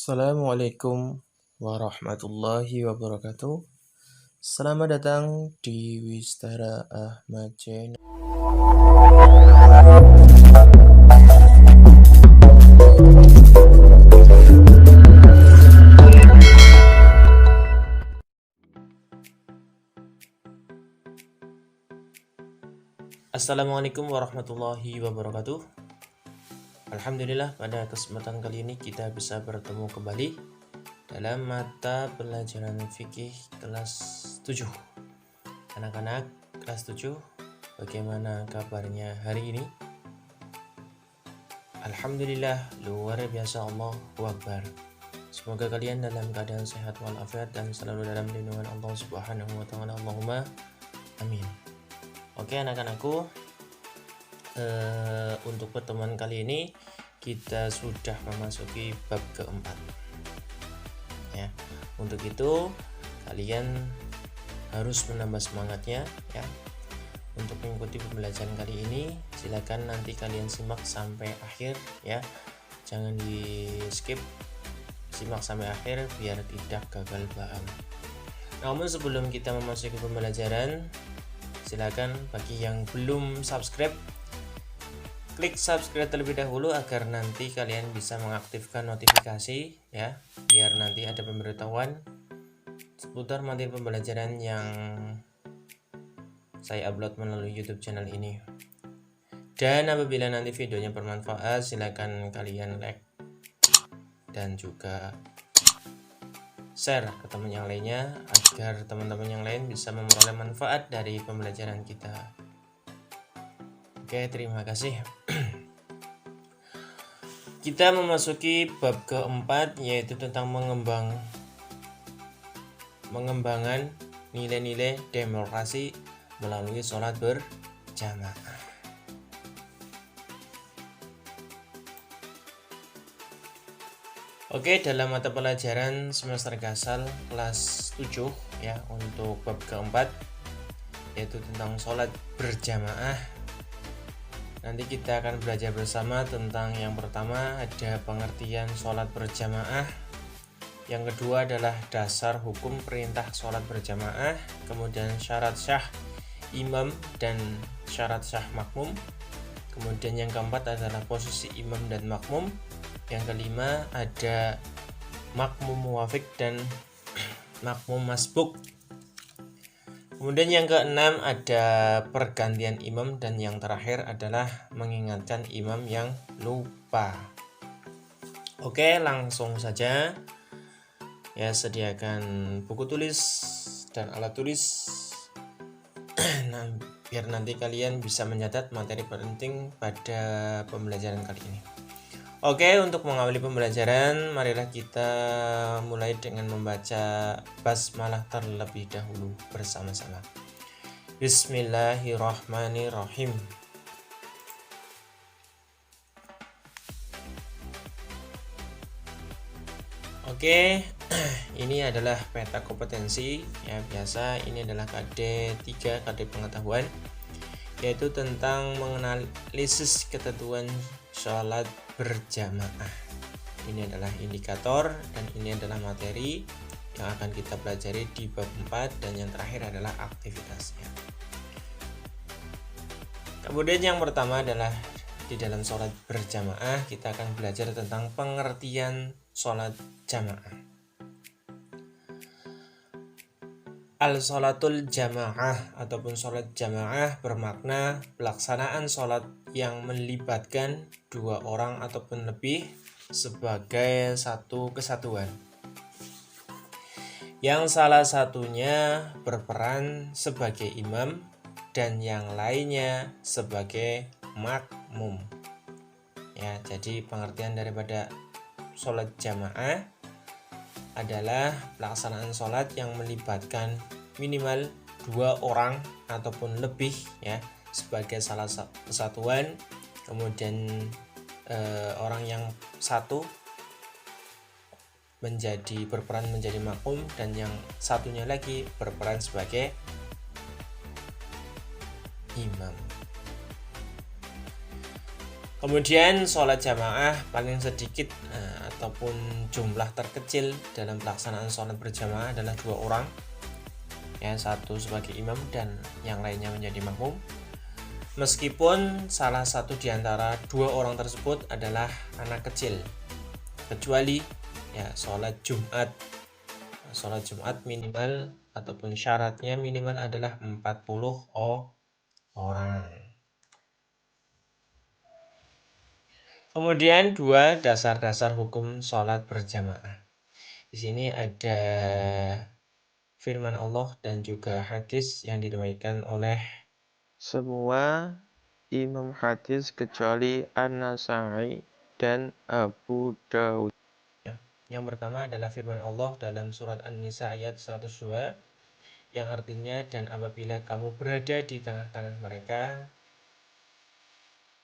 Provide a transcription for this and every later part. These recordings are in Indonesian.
Assalamualaikum warahmatullahi wabarakatuh. Selamat datang di Wistara Ahmad Channel. Assalamualaikum warahmatullahi wabarakatuh. Alhamdulillah, pada kesempatan kali ini kita bisa bertemu kembali dalam mata pelajaran fikih kelas 7. Anak-anak kelas 7, bagaimana kabarnya hari ini? Alhamdulillah, luar biasa, Allahu Akbar. Semoga kalian dalam keadaan sehat walafiat dan selalu dalam lindungan Allah Subhanahu wa taala. Allahumma amin. Oke anak-anakku, untuk pertemuan kali ini kita sudah memasuki bab keempat. Ya, untuk itu kalian harus menambah semangatnya ya. Untuk mengikuti pembelajaran kali ini, silakan nanti kalian simak sampai akhir ya. Jangan di skip, simak sampai akhir biar tidak gagal paham. Namun sebelum kita memasuki pembelajaran, silakan bagi yang belum subscribe, klik subscribe terlebih dahulu agar nanti kalian bisa mengaktifkan notifikasi ya, biar nanti ada pemberitahuan seputar materi pembelajaran yang saya upload melalui YouTube channel ini. Dan apabila nanti videonya bermanfaat, silakan kalian like dan juga share ke teman yang lainnya agar teman-teman yang lain bisa memperoleh manfaat dari pembelajaran kita. Oke, terima kasih. Kita memasuki bab keempat, yaitu tentang mengembangkan nilai-nilai demokrasi melalui sholat berjamaah. Oke, dalam mata pelajaran semester Gasal kelas 7 ya, untuk bab keempat yaitu tentang sholat berjamaah. Nanti kita akan belajar bersama tentang yang pertama ada pengertian sholat berjamaah, yang kedua adalah dasar hukum perintah sholat berjamaah, kemudian syarat syah imam dan syarat syah makmum, kemudian yang keempat adalah posisi imam dan makmum, yang kelima ada makmum muwafiq dan makmum masbuk, kemudian yang keenam ada pergantian imam, dan yang terakhir adalah mengingatkan imam yang lupa. Oke, langsung saja ya, sediakan buku tulis dan alat tulis nah, biar nanti kalian bisa mencatat materi penting pada pembelajaran kali ini. Oke, untuk mengawali pembelajaran, marilah kita mulai dengan membaca basmalah terlebih dahulu bersama-sama. Bismillahirrahmanirrahim. Oke, ini adalah peta kompetensi ya, biasa ini adalah KD 3, KD pengetahuan, yaitu tentang menganalisis ketentuan sholat berjamaah. Ini adalah indikator dan ini adalah materi yang akan kita pelajari di bab 4, dan yang terakhir adalah aktivitasnya. Kemudian yang pertama adalah di dalam sholat berjamaah kita akan belajar tentang pengertian sholat jamaah. Al-sholatul jamaah ataupun sholat jamaah bermakna pelaksanaan sholat yang melibatkan dua orang ataupun lebih sebagai satu kesatuan, yang salah satunya berperan sebagai imam dan yang lainnya sebagai makmum. Ya, jadi pengertian daripada sholat jamaah adalah pelaksanaan sholat yang melibatkan minimal dua orang ataupun lebih ya sebagai salah satu kesatuan, kemudian orang yang satu berperan menjadi makmum dan yang satunya lagi berperan sebagai imam. Kemudian sholat jamaah paling sedikit ataupun jumlah terkecil dalam pelaksanaan sholat berjamaah adalah 2 orang, ya, satu sebagai imam dan yang lainnya menjadi makmum, meskipun salah satu di antara 2 orang tersebut adalah anak kecil, kecuali ya sholat Jumat minimal ataupun syaratnya minimal adalah 40 orang. Kemudian 2 dasar-dasar hukum sholat berjamaah. Di sini ada firman Allah dan juga hadis yang diriwayatkan oleh semua imam hadis kecuali An-Nasa'i dan Abu Daud. Yang pertama adalah firman Allah dalam surat An-Nisa ayat 102 yang artinya, dan apabila kamu berada di tengah-tengah mereka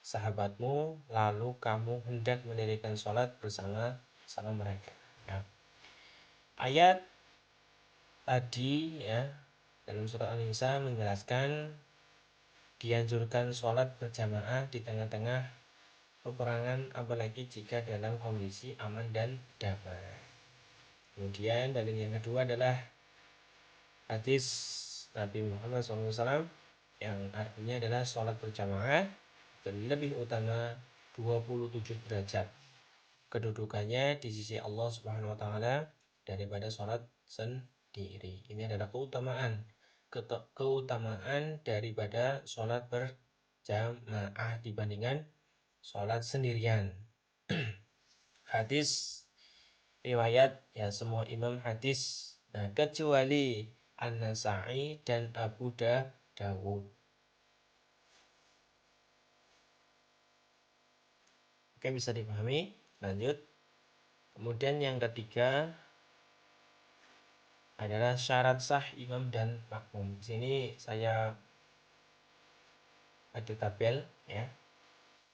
sahabatmu, lalu kamu hendak mendirikan sholat bersama mereka. Ya. Ayat tadi ya dalam surat An-Nisa menjelaskan dianjurkan sholat berjamaah di tengah-tengah peperangan, apalagi jika dalam kondisi aman dan damai. Kemudian dalil yang kedua adalah hadis Nabi Muhammad SAW yang artinya adalah sholat berjamaah lebih utama 27 derajat kedudukannya di sisi Allah Subhanahu wa taala daripada sholat sendiri. Ini adalah keutamaan daripada sholat berjamaah dibandingkan sholat sendirian. Hadis riwayat ya semua imam hadis, nah, kecuali An-Nasa'i dan Abu Dawud. Oke, bisa dipahami. Lanjut. Kemudian yang ketiga adalah syarat sah imam dan makmum. Di sini saya ada tabel ya.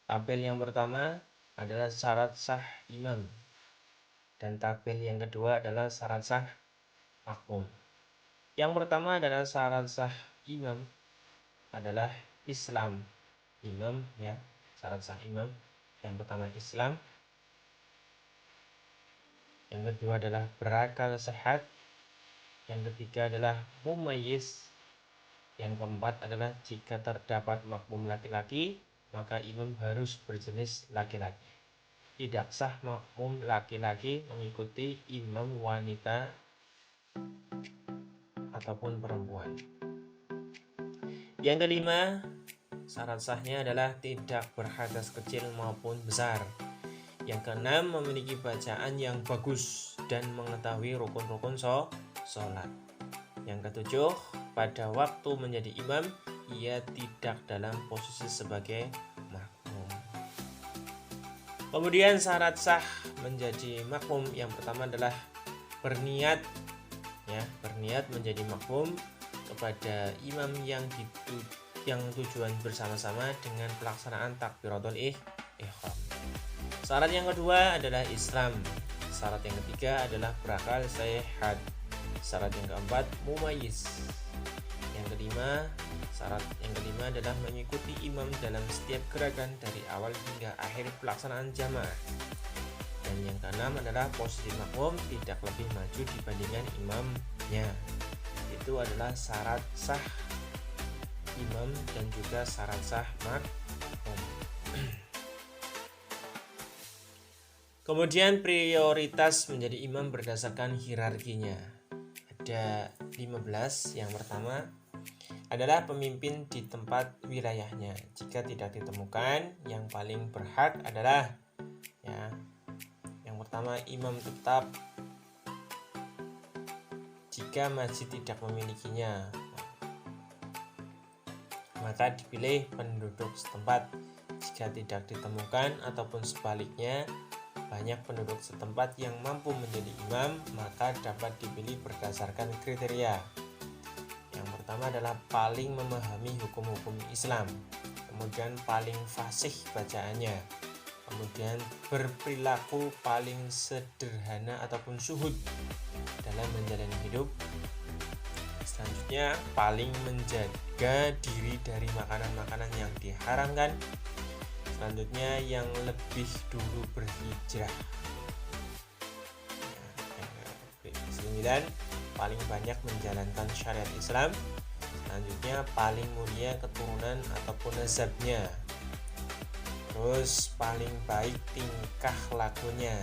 Tabel yang pertama adalah syarat sah imam dan tabel yang kedua adalah syarat sah makmum. Yang pertama adalah syarat sah imam adalah Islam imam ya. Syarat sah imam yang pertama Islam, yang kedua adalah berakal sehat, yang ketiga adalah mumayyiz, yang keempat adalah jika terdapat makmum laki-laki maka imam harus berjenis laki-laki. Tidak sah makmum laki-laki mengikuti imam wanita ataupun perempuan. Yang kelima, syarat sahnya adalah tidak berhadas kecil maupun besar. Yang keenam, memiliki bacaan yang bagus dan mengetahui rukun-rukun sholat. Yang ketujuh, pada waktu menjadi imam, ia tidak dalam posisi sebagai makmum. Kemudian syarat sah menjadi makmum yang pertama adalah berniat menjadi makmum kepada imam yang tujuan bersama-sama dengan pelaksanaan takbiratul ihram. Syarat yang kedua adalah Islam. Syarat yang ketiga adalah berakal sehat. Syarat yang keempat mumayyiz. Syarat yang kelima adalah mengikuti imam dalam setiap gerakan dari awal hingga akhir pelaksanaan jamaah. Dan yang keenam adalah posisi makmum tidak lebih maju dibandingkan imamnya. Itu adalah syarat sah imam dan juga syarat sah makmum. Kemudian prioritas menjadi imam berdasarkan hierarkinya. Ada 15. Yang pertama adalah pemimpin di tempat wilayahnya. Jika tidak ditemukan, yang paling berhak adalah yang pertama imam tetap jika masjid tidak memilikinya, maka dipilih penduduk setempat. Jika tidak ditemukan ataupun sebaliknya banyak penduduk setempat yang mampu menjadi imam, maka dapat dipilih berdasarkan kriteria. Yang pertama adalah paling memahami hukum-hukum Islam, kemudian paling fasih bacaannya, kemudian berperilaku paling sederhana ataupun zuhud dalam menjalani hidup. Selanjutnya paling menjaga diri dari makanan-makanan yang diharamkan. Selanjutnya yang lebih dulu berhijrah. paling banyak menjalankan syariat Islam. Selanjutnya paling mulia keturunan ataupun nazabnya. Terus paling baik tingkah lakunya.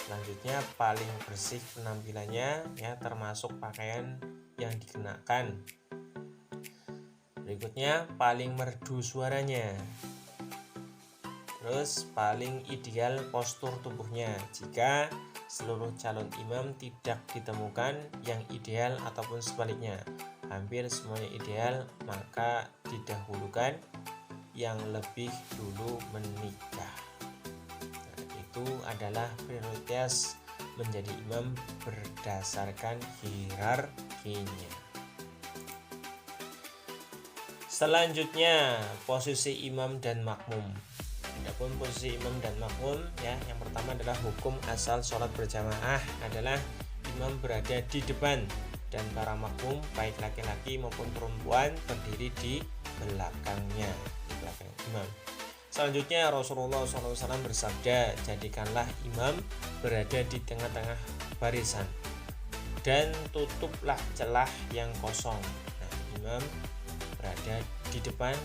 Selanjutnya paling bersih penampilannya, ya, termasuk pakaian yang dikenakan. Berikutnya paling merdu suaranya. Terus paling ideal postur tubuhnya. Jika seluruh calon imam tidak ditemukan yang ideal ataupun sebaliknya, hampir semuanya ideal, maka didahulukan yang lebih dulu menikah. Nah, itu adalah prioritas menjadi imam berdasarkan hierarkinya. Selanjutnya posisi imam dan makmum. Adapun posisi imam dan makmum, ya, yang pertama adalah hukum asal sholat berjamaah adalah imam berada di depan dan para makmum baik laki-laki maupun perempuan berdiri di belakangnya, di belakang imam. Selanjutnya Rasulullah SAW bersabda, jadikanlah imam berada di tengah-tengah barisan dan tutuplah celah yang kosong. Nah, imam berada di depan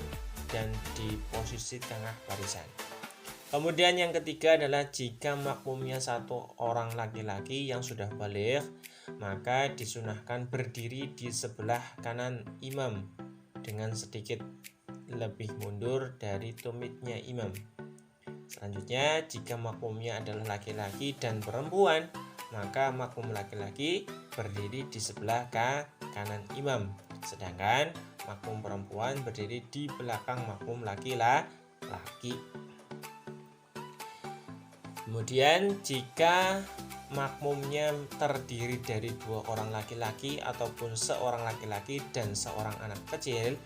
dan di posisi tengah barisan. Kemudian yang ketiga adalah jika makmumnya satu orang laki-laki yang sudah baligh, maka disunahkan berdiri di sebelah kanan imam dengan sedikit lebih mundur dari tumitnya imam. Selanjutnya jika makmumnya adalah laki-laki dan perempuan, maka makmum laki-laki berdiri di sebelah kanan imam, sedangkan makmum perempuan berdiri di belakang makmum laki-laki. Kemudian jika makmumnya terdiri dari 2 orang laki-laki ataupun seorang laki-laki dan seorang anak kecil,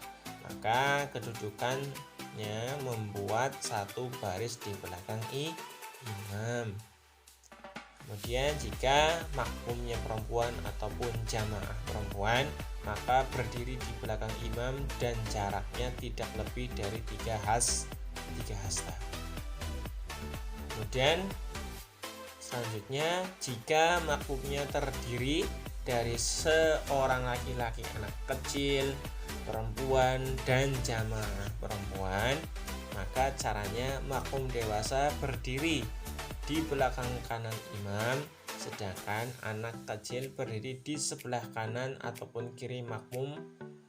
maka kedudukannya membuat satu baris di belakang imam. Kemudian jika makmumnya perempuan ataupun jamaah perempuan, maka berdiri di belakang imam dan jaraknya tidak lebih dari 3 hasta. Kemudian selanjutnya jika makmumnya terdiri dari seorang laki-laki anak kecil, perempuan, dan jamaah perempuan, maka caranya makmum dewasa berdiri di belakang kanan imam, sedangkan anak kecil berdiri di sebelah kanan ataupun kiri makmum,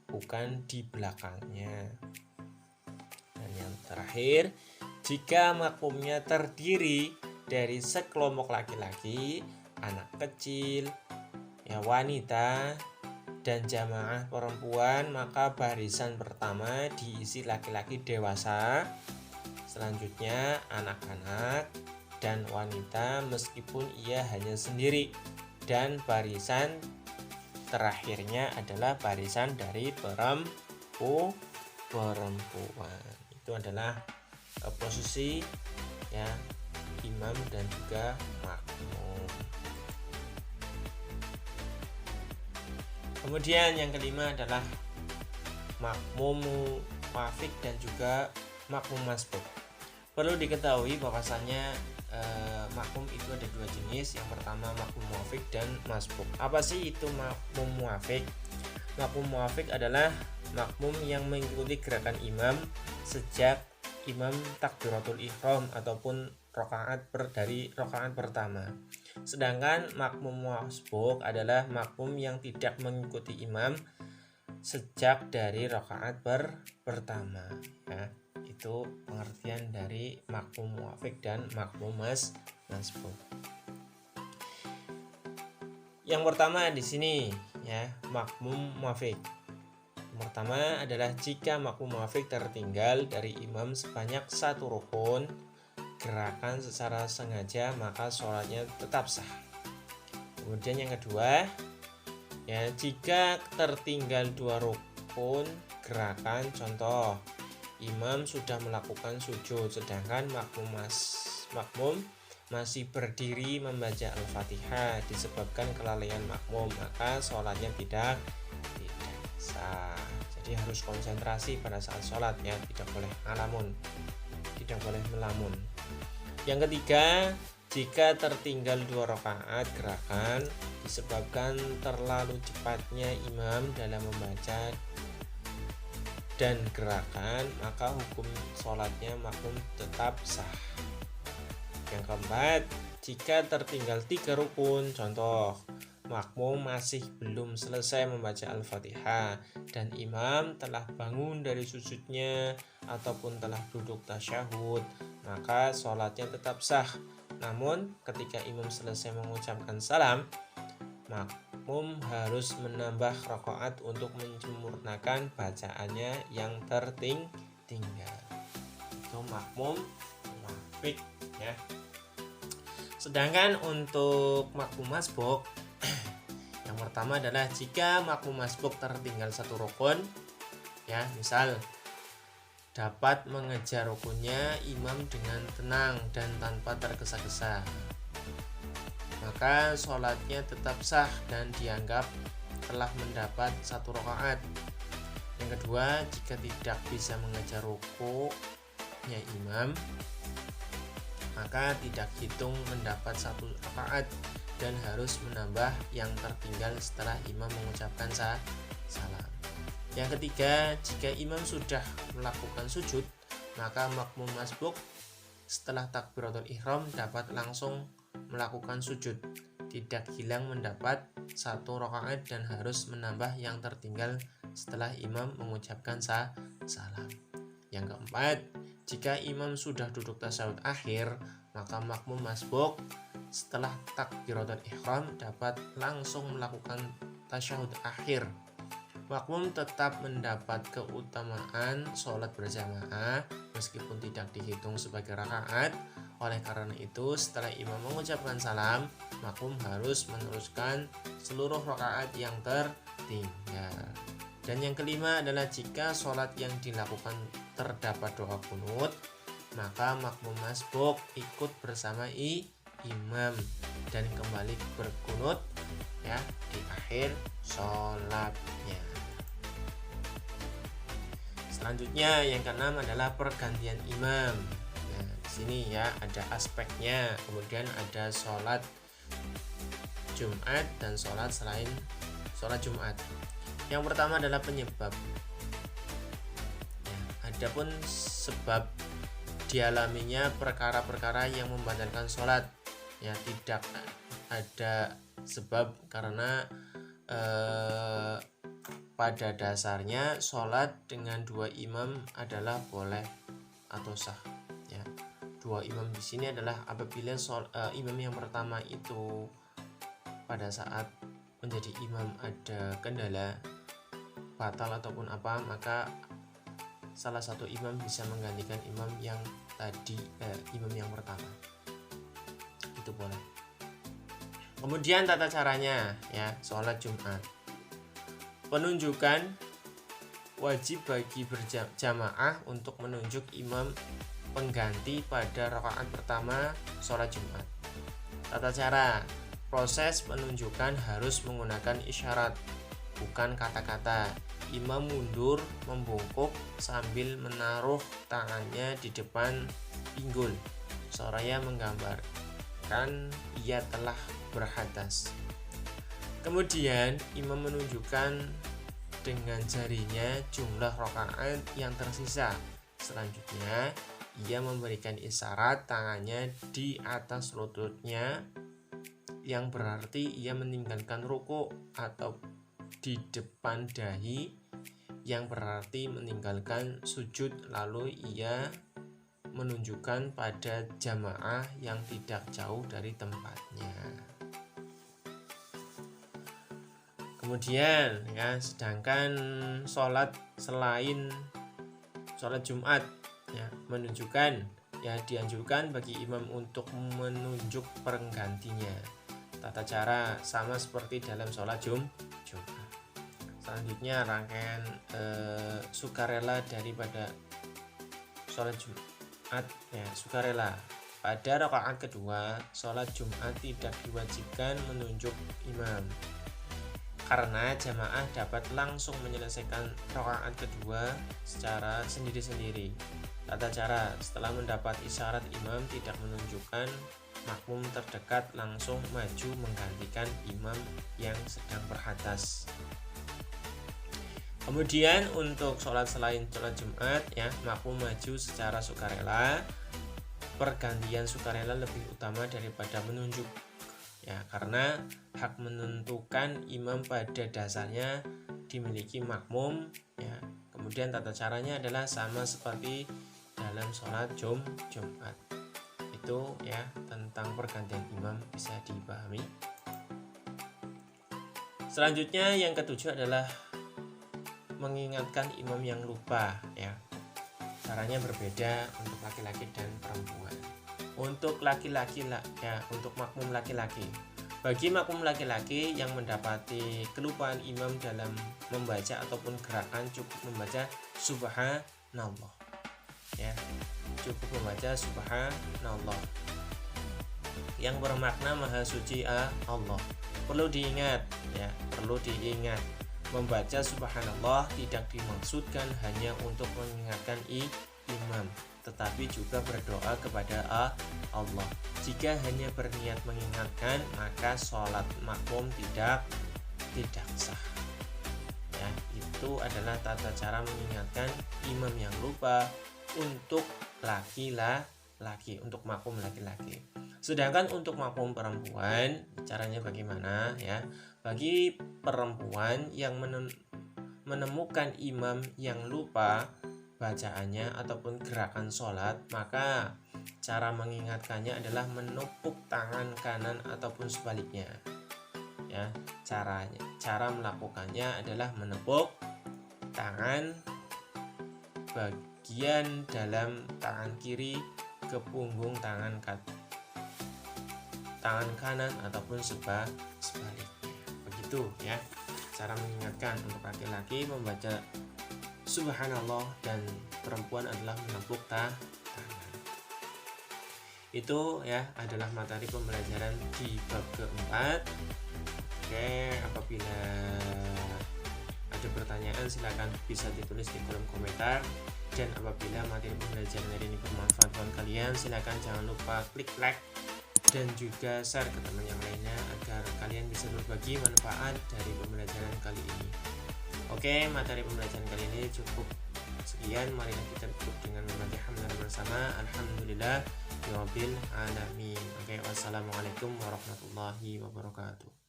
bukan di belakangnya. Dan yang terakhir, jika makmumnya terdiri dari sekelompok laki-laki, anak kecil, ya, wanita, dan jamaah perempuan, maka barisan pertama diisi laki-laki dewasa, selanjutnya anak-anak dan wanita meskipun ia hanya sendiri, dan barisan terakhirnya adalah barisan dari perempuan. Itu adalah posisi, ya, imam dan juga makmum. Kemudian yang kelima adalah makmum muwafiq dan juga makmum masbuk. Perlu diketahui bahwasannya makmum itu ada 2 jenis. Yang pertama makmum muwafiq dan masbuk. Apa sih itu makmum muwafiq? Makmum muwafiq adalah makmum yang mengikuti gerakan imam sejak imam takbiratul ihram ataupun dari rakaat pertama. Sedangkan makmum masbuk adalah makmum yang tidak mengikuti imam sejak dari rakaat pertama, ya. Itu pengertian dari makmum muwafiq dan makmum masbuk. Yang pertama di sini, ya, makmum muwafiq. Yang pertama adalah jika makmum muwafiq tertinggal dari imam sebanyak 1 rukun gerakan secara sengaja, maka sholatnya tetap sah. Kemudian yang kedua, ya, jika tertinggal 2 rukun gerakan, contoh imam sudah melakukan sujud sedangkan makmum masih berdiri membaca Al-Fatihah disebabkan kelalaian makmum, maka sholatnya tidak sah. Jadi harus konsentrasi pada saat sholat, ya, tidak boleh melamun. Yang ketiga, Jika tertinggal 2 rakaat gerakan disebabkan terlalu cepatnya imam dalam membaca dan gerakan, maka hukum sholatnya makmum tetap sah. Yang keempat, jika tertinggal 3 rukun, contoh makmum masih belum selesai membaca Al-Fatihah dan imam telah bangun dari sujudnya ataupun telah duduk tasyahud, maka sholatnya tetap sah. Namun ketika imam selesai mengucapkan salam, makmum harus menambah rakaat untuk menyempurnakan bacaannya yang tertinggal. Itu makmum muwafiq ya. Sedangkan untuk makmum masbuk, yang pertama adalah jika makmum masbuk tertinggal 1 rukun, ya misal dapat mengejar rukunnya imam dengan tenang dan tanpa tergesa-gesa, maka sholatnya tetap sah dan dianggap telah mendapat 1 rakaat. Yang kedua, jika tidak bisa mengejar rukunya imam, maka tidak hitung mendapat 1 rakaat dan harus menambah yang tertinggal setelah imam mengucapkan salam. Yang ketiga, jika imam sudah melakukan sujud, maka makmum masbuk setelah takbiratul ihram dapat langsung melakukan sujud, tidak hilang mendapat 1 rakaat dan harus menambah yang tertinggal setelah imam mengucapkan salam. Yang keempat, jika imam sudah duduk tasyahud akhir, maka makmum masbuk setelah takbiratul ihram dapat langsung melakukan tasyahud akhir. Makmum tetap mendapat keutamaan sholat berjamaah meskipun tidak dihitung sebagai rakaat. Oleh karena itu, setelah imam mengucapkan salam, makmum harus meneruskan seluruh rakaat yang tertinggal. Dan yang kelima adalah jika sholat yang dilakukan terdapat doa kunut, maka makmum masbuk ikut bersama imam dan kembali berkunut ya di akhir sholatnya. Selanjutnya yang keenam adalah pergantian imam. Nah, di sini ya ada aspeknya. Kemudian ada sholat Jumat dan sholat selain sholat Jumat. Yang pertama adalah penyebab. Ya, adapun sebab dialaminya perkara-perkara yang membatalkan sholat, ya tidak ada sebab karena pada dasarnya sholat dengan 2 imam adalah boleh atau sah. Ya, 2 imam di sini adalah apabila imam yang pertama itu pada saat menjadi imam ada kendala batal ataupun apa, maka salah satu imam bisa menggantikan imam yang tadi imam yang pertama, itu boleh. Kemudian tata caranya ya sholat Jumat. Penunjukan wajib bagi berjamaah untuk menunjuk imam pengganti pada rakaat pertama sholat Jumat. Tata cara proses penunjukan harus menggunakan isyarat, bukan kata-kata. Imam mundur membungkuk sambil menaruh tangannya di depan pinggul, soraya menggambarkan ia telah berhadas. Kemudian imam menunjukkan dengan jarinya jumlah rakaat yang tersisa. Selanjutnya ia memberikan isyarat tangannya di atas lututnya, yang berarti ia meninggalkan ruku, atau di depan dahi, yang berarti meninggalkan sujud. Lalu ia menunjukkan pada jamaah yang tidak jauh dari tempatnya. Kemudian ya, sedangkan sholat selain sholat Jumat ya, menunjukkan ya dianjurkan bagi imam untuk menunjuk penggantinya. Tata cara sama seperti dalam sholat Jumat. Selanjutnya rangkaian sukarela daripada sholat Jumat ya, sukarela. Pada rakaat kedua sholat Jumat tidak diwajibkan menunjuk imam, karena jamaah dapat langsung menyelesaikan rakaat kedua secara sendiri-sendiri. Tata cara setelah mendapat isyarat imam tidak menunjukkan makmum terdekat langsung maju menggantikan imam yang sedang berhadas. Kemudian untuk sholat selain sholat Jumat ya, makmum maju secara sukarela. Pergantian sukarela lebih utama daripada menunjuk ya, karena hak menentukan imam pada dasarnya dimiliki makmum ya. Kemudian tata caranya adalah sama seperti dalam sholat Jumat. Itu ya tentang pergantian imam bisa dipahami. Selanjutnya yang ketujuh adalah mengingatkan imam yang lupa ya. Caranya berbeda untuk laki-laki dan perempuan. Untuk laki-laki ya, untuk makmum laki-laki. Bagi makmum laki-laki yang mendapati kelupaan imam dalam membaca ataupun gerakan, cukup membaca subhanallah. Ya, cukup membaca subhanallah. Yang bermakna maha suci Allah. Perlu diingat ya, perlu diingat. Membaca subhanallah tidak dimaksudkan hanya untuk mengingatkan imam, tetapi juga berdoa kepada Allah. Jika hanya berniat mengingatkan, maka sholat makmum tidak sah. Ya, itu adalah tata cara mengingatkan imam yang lupa untuk laki-laki, untuk makmum laki-laki. Sedangkan untuk makmum perempuan, caranya bagaimana ya? Bagi perempuan yang menemukan imam yang lupa bacaannya ataupun gerakan sholat, maka cara mengingatkannya adalah menepuk tangan kanan ataupun sebaliknya. Ya, cara melakukannya adalah menepuk tangan bagian dalam tangan kiri ke punggung tangan kanan ataupun sebaliknya. Begitu ya cara mengingatkan. Untuk laki-laki membaca subhanallah dan perempuan adalah menepuk tangan. Itu ya adalah materi pembelajaran di bab keempat. Oke, apabila ada pertanyaan silakan bisa ditulis di kolom komentar. Dan apabila materi pembelajaran hari ini bermanfaat buat kalian, silakan jangan lupa klik like dan juga share ke teman yang lainnya agar kalian bisa berbagi manfaat dari pembelajaran kali ini. Oke, materi pembelajaran kali ini cukup sekian. Mari kita tutup dengan membaca hamdalah bersama. Alhamdulillah rabbil alamin. Oke, wassalamualaikum warahmatullahi wabarakatuh.